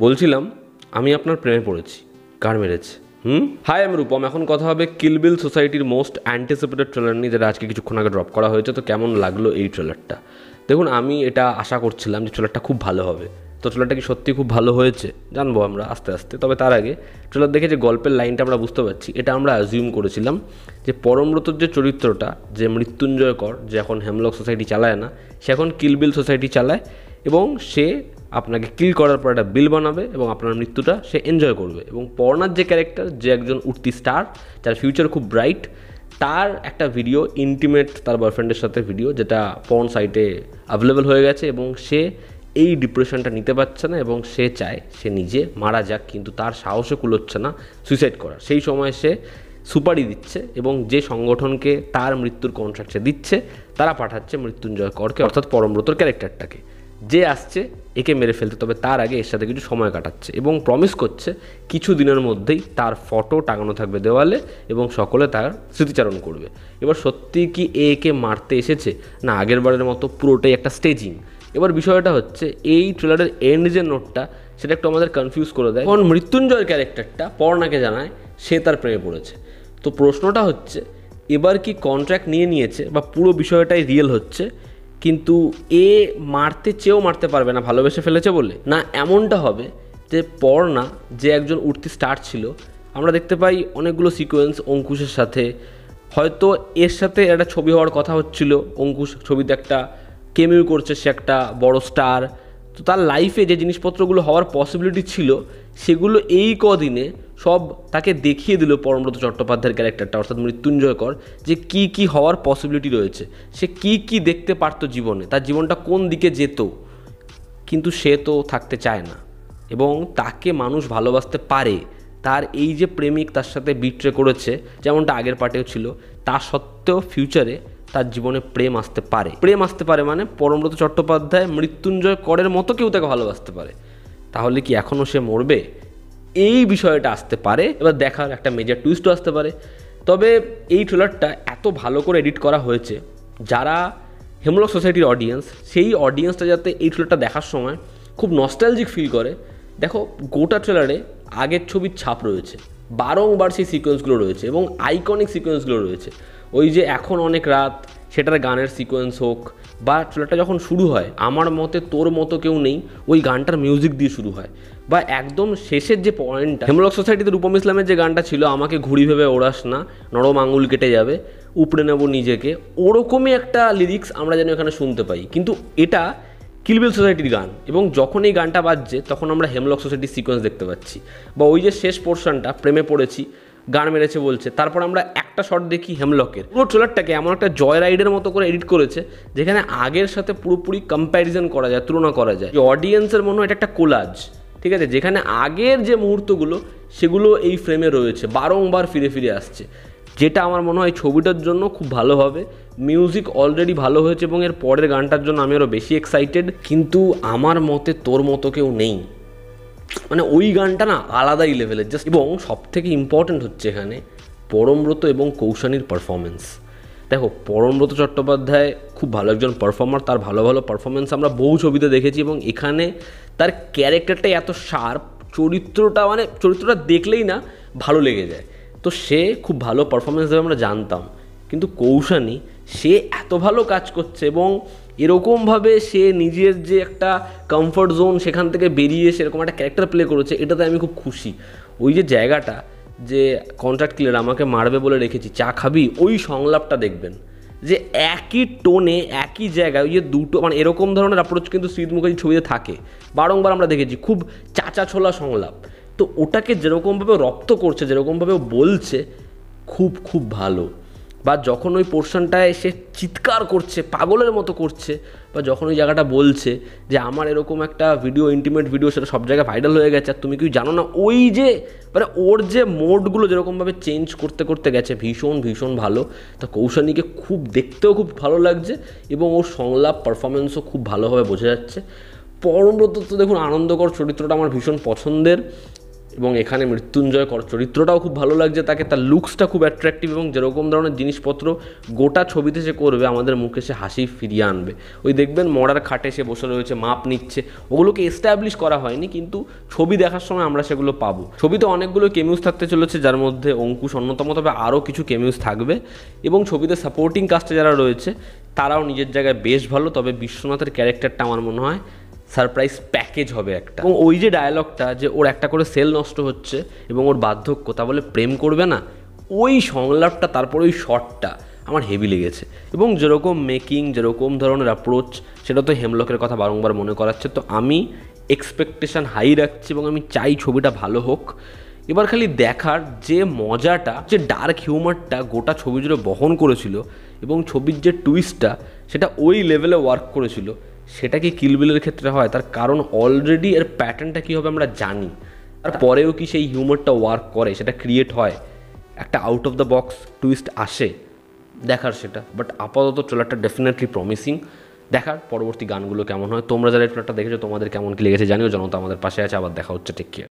বলছিলাম আমি আপনার প্রেমে পড়েছি, কার মেরেছে? হাই, আমি রূপম। এখন কথা হবে কিল বিল সোসাইটির মোস্ট অ্যান্টিসিপেটেড ট্রেলার নিয়ে, যেটা আজকে কিছুক্ষণ আগে ড্রপ করা হয়েছে। তো কেমন লাগলো এই ট্রেলারটা? দেখুন, আমি এটা আশা করছিলাম যে ট্রেলারটা খুব ভালো হবে। তো ট্রেলারটা কি সত্যি খুব ভালো হয়েছে জানবো আমরা আস্তে আস্তে। তবে তার আগে ট্রেলার দেখে যে গল্পের লাইনটা আমরা বুঝতে পারছি, এটা আমরা অ্যাজিউম করেছিলাম যে পরমব্রতর যে চরিত্রটা, যে মৃত্যুঞ্জয় কর, যে এখন হেমলক সোসাইটি চালায় না, সে এখন কিল বিল সোসাইটি চালায় এবং সে আপনাকে কিল করার পর একটা বিল বানাবে এবং আপনার মৃত্যুটা সে এনজয় করবে। এবং পর্ণার যে ক্যারেক্টার, যে একজন উঠতি স্টার, যার ফিউচার খুব ব্রাইট, তার একটা ভিডিও ইন্টিমেট তার বয়ফ্রেন্ডের সাথে ভিডিও, যেটা পর্ন সাইটে অ্যাভেলেবেল হয়ে গেছে এবং সে এই ডিপ্রেশনটা নিতে পারছে না এবং সে চায় সে নিজে মারা যাক, কিন্তু তার সাহসে কুলোচ্ছে না সুইসাইড করার। সেই সময় সে সুপারি দিচ্ছে এবং যে সংগঠনকে তার মৃত্যুর কন্ট্রাক্ট সে দিচ্ছে, তারা পাঠাচ্ছে মৃত্যুঞ্জয় করকে, অর্থাৎ পরমব্রতর ক্যারেক্টারটাকে, যে আসছে একে মেরে ফেলতে। তবে তার আগে এর সাথে কিছু সময় কাটাচ্ছে এবং প্রমিস করছে কিছু দিনের মধ্যেই তার ফটো টাঙানো থাকবে দেওয়ালে এবং সকলে তার স্মৃতিচারণ করবে। এবার সত্যি কি একে মারতে এসেছে, না আগের বারের মতো পুরোটাই একটা স্টেজিং? এবার বিষয়টা হচ্ছে এই ট্রেলারের এন্ড যে নোটটা, সেটা একটু আমাদের কনফিউজ করে দেয়। কারণ মৃত্যুঞ্জয়ের ক্যারেক্টারটা পর্ণাকে জানায় সে তার প্রেমে পড়েছে। তো প্রশ্নটা হচ্ছে, এবার কি কন্ট্রাক্ট নিয়ে নিয়েছে বা পুরো বিষয়টাই রিয়েল হচ্ছে, কিন্তু এ মারতে চেয়েও মারতে পারবে না ভালোবেসে ফেলেছে বলে? না এমনটা হবে যে পর্ণা, যে একজন উঠতি স্টার ছিল, আমরা দেখতে পাই অনেকগুলো সিকোয়েন্স অঙ্কুশের সাথে, হয়তো এর সাথে একটা ছবি হওয়ার কথা হচ্ছিল, অঙ্কুশ ছবিতে একটা কেমিউ করছে, সে একটা বড় স্টার। তো তার লাইফে যে জিনিসপত্রগুলো হওয়ার পসিবিলিটি ছিল, সেগুলো এই কদিনে সব তাকে দেখিয়ে দিল পরমব্রত চট্টোপাধ্যায়ের ক্যারেক্টারটা, অর্থাৎ মৃত্যুঞ্জয় কর, যে কি কি হওয়ার পসিবিলিটি রয়েছে, সে কি কি দেখতে পারতো জীবনে, তার জীবনটা কোন দিকে যেত। কিন্তু সে তো থাকতে চায় না এবং তাকে মানুষ ভালোবাসতে পারে। তার এই যে প্রেমিক তার সাথে বিট্রে করেছে, যেমনটা আগের পার্টেও ছিল, তা সত্ত্বেও ফিউচারে তার জীবনে প্রেম আসতে পারে। প্রেম আসতে পারে মানে পরমব্রত চট্টোপাধ্যায় মৃত্যুঞ্জয় করের মতো কেউ তাকে ভালোবাসতে পারে। তাহলে কি এখনও সে মরবে? এই বিষয়টা আসতে পারে। এবার দেখার একটা মেজর টুইস্টও আসতে পারে। তবে এই ট্রেলারটা এত ভালো করে এডিট করা হয়েছে, যারা হেমলক সোসাইটির অডিয়েন্স, সেই অডিয়েন্সটা যাতে এই ট্রেলারটা দেখার সময় খুব নস্টালজিক ফিল করে। দেখো, গোটা ট্রেলারে আগের ছবির ছাপ রয়েছে, বারংবার সেই সিকোয়েন্সগুলো রয়েছে এবং আইকনিক সিকোয়েন্সগুলো রয়েছে। ওই যে এখন অনেক রাত, সেটার গানের সিকোয়েন্স হোক, বা ট্রেলারটা যখন শুরু হয় আমার মতে তোর মতো কেউ নেই, ওই গানটার মিউজিক দিয়ে শুরু হয়, বা একদম শেষের যে পয়েন্টটা হেমলক সোসাইটিতে রূপম ইসলামের যে গানটা ছিল, আমাকে ঘুড়ি ভেবে ওড়াস না, নরম আঙুল কেটে যাবে, উপড়ে নেব নিজেকে, ওরকমই একটা লিরিক্স আমরা যেন এখানে শুনতে পাই। কিন্তু এটা কিল বিল সোসাইটির গান, এবং যখন এই গানটা বাজছে তখন আমরা হেমলক সোসাইটির সিকোয়েন্স দেখতে পাচ্ছি। বা ওই যে শেষ পোর্শনটা, প্রেমে পড়েছি, গান মেরেছে বলছে, তারপর আমরা একটা শট দেখি হেমলকের। পুরো ট্রেলারটাকে এমন একটা জয় রাইডের মতো করে এডিট করেছে, যেখানে আগের সাথে পুরোপুরি কম্প্যারিজন করা যায়, তুলনা করা যায়। অডিয়েন্সের মনে হয় এটা একটা কোলাজ, ঠিক আছে, যেখানে আগের যে মুহূর্তগুলো সেগুলো এই ফ্রেমে রয়েছে, বারংবার ফিরে ফিরে আসছে, যেটা আমার মনে হয় ছবিটার জন্য খুব ভালো হবে। মিউজিক অলরেডি ভালো হয়েছে এবং এর পরের গানটার জন্য আমি আরও বেশি এক্সাইটেড। কিন্তু আমার মতে তোর মতো কেউ নেই, মানে ওই গানটা না আলাদাই লেভেলের জাস্ট। এবং সবথেকে ইম্পর্ট্যান্ট হচ্ছে এখানে পরমব্রত এবং কৌশানীর পারফরমেন্স। দেখো, পরমব্রত চট্টোপাধ্যায় খুব ভালো একজন পারফর্মার, তার ভালো ভালো পারফরমেন্স আমরা বহু ছবিতে দেখেছি এবং এখানে তার ক্যারেক্টারটাই এত শার্প, চরিত্রটা দেখলেই না ভালো লেগে যায়। তো সে খুব ভালো পারফরমেন্স দেবে আমরা জানতাম, কিন্তু কৌশানী সে এত ভালো কাজ করছে এবং এরকমভাবে সে নিজের যে একটা কমফর্ট জোন, সেখান থেকে বেরিয়ে সেরকম একটা ক্যারেক্টার প্লে করেছে, এটাতে আমি খুব খুশি। ওই যে জায়গাটা, যে কন্ট্রাক্ট ক্লিয়ার, আমাকে মারবে বলে রেখেছি, চা খাবি, ওই সংলাপটা দেখবেন যে একই টোনে একই জায়গায়, ওই যে দুটো, মানে এরকম ধরনের অ্যাপ্রোচ কিন্তু শ্রীজিৎ মুখার্জির ছবিতে থাকে, বারংবার আমরা দেখেছি, খুব চাচা ছোলা সংলাপ। তো ওটাকে যেরকমভাবে রপ্ত করছে, যেরকমভাবে বলছে, খুব খুব ভালো। বা যখন ওই পোর্শনটায় সে চিৎকার করছে, পাগলের মতো করছে, বা যখন ওই জায়গাটা বলছে যে আমার এরকম একটা ভিডিও, ইন্টিমেট ভিডিও, সেটা সব জায়গায় ভাইরাল হয়ে গেছে আর তুমি কি জানো না, ওই যে মানে ওর যে মোডগুলো যেরকমভাবে চেঞ্জ করতে করতে গেছে, ভীষণ ভীষণ ভালো। তা কৌশানীকে খুব দেখতেও খুব ভালো লাগছে এবং ওর সংলাপ পারফরমেন্সও খুব ভালোভাবে বোঝা যাচ্ছে। পরমব্রত তো দেখুন আনন্দকর চরিত্রটা আমার ভীষণ পছন্দের, এবং এখানে মৃত্যুঞ্জয় চরিত্রটাও খুব ভালো লাগছে তাকে, তার লুকসটা খুব অ্যাট্রাকটিভ এবং যেরকম ধরনের জিনিসপত্র গোটা ছবিতে সে করবে আমাদের মুখে সে হাসি ফিরিয়ে আনবে। ওই দেখবেন মরার খাটে সে বসে রয়েছে, মাপ নিচ্ছে, ওগুলোকে এস্টাবলিশ করা হয়নি কিন্তু ছবি দেখার সময় আমরা সেগুলো পাবো। ছবিতে অনেকগুলো কেমিউজ থাকতে চলেছে, যার মধ্যে অঙ্কুশ অন্যতম, তবে আরও কিছু কেমিউজ থাকবে এবং ছবিতে সাপোর্টিং কাস্টে যারা রয়েছে তারাও নিজের জায়গায় বেশ ভালো। তবে বিশ্বনাথের ক্যারেক্টারটা আমার মনে হয় সারপ্রাইজ প্যাকেজ হবে একটা। এবং ওই যে ডায়ালগটা যে ওর একটা করে সেল নষ্ট হচ্ছে এবং ওর বার্ধক্য, তা বলে প্রেম করবে না, ওই সংলাপটা তারপর ওই শটটা আমার হেভি লেগেছে। এবং যেরকম মেকিং, যেরকম ধরনের অ্যাপ্রোচ, সেটা তো হেমলকের কথা বারংবার মনে করাচ্ছে। তো আমি এক্সপেকটেশান হাই রাখছি এবং আমি চাই ছবিটা ভালো হোক। এবার খালি দেখার যে মজাটা, যে ডার্ক হিউমারটা গোটা ছবি জুড়ে বহন করেছিল এবং ছবির যে টুইস্টটা সেটা ওই লেভেলে ওয়ার্ক করেছিল, সেটা কি কিল বিলের ক্ষেত্রে হয়? তার কারণ অলরেডি এর প্যাটার্নটা কী হবে আমরা জানি, তারপরেও কি সেই হিউমারটা ওয়ার্ক করে, সেটা ক্রিয়েট হয়, একটা out of the box twist আসে, দেখার সেটা। বাট আপাতত ট্রেলারটা ডেফিনেটলি প্রমিসিং। দেখার পরবর্তী গানগুলো কেমন হয়। তোমরা যারা এই ট্রেলারটা দেখেছো তোমাদের কেমন কি লেগেছে জানিও। জনতা আমাদের পাশে আছে। আবার দেখা হচ্ছে, টেক কেয়ার।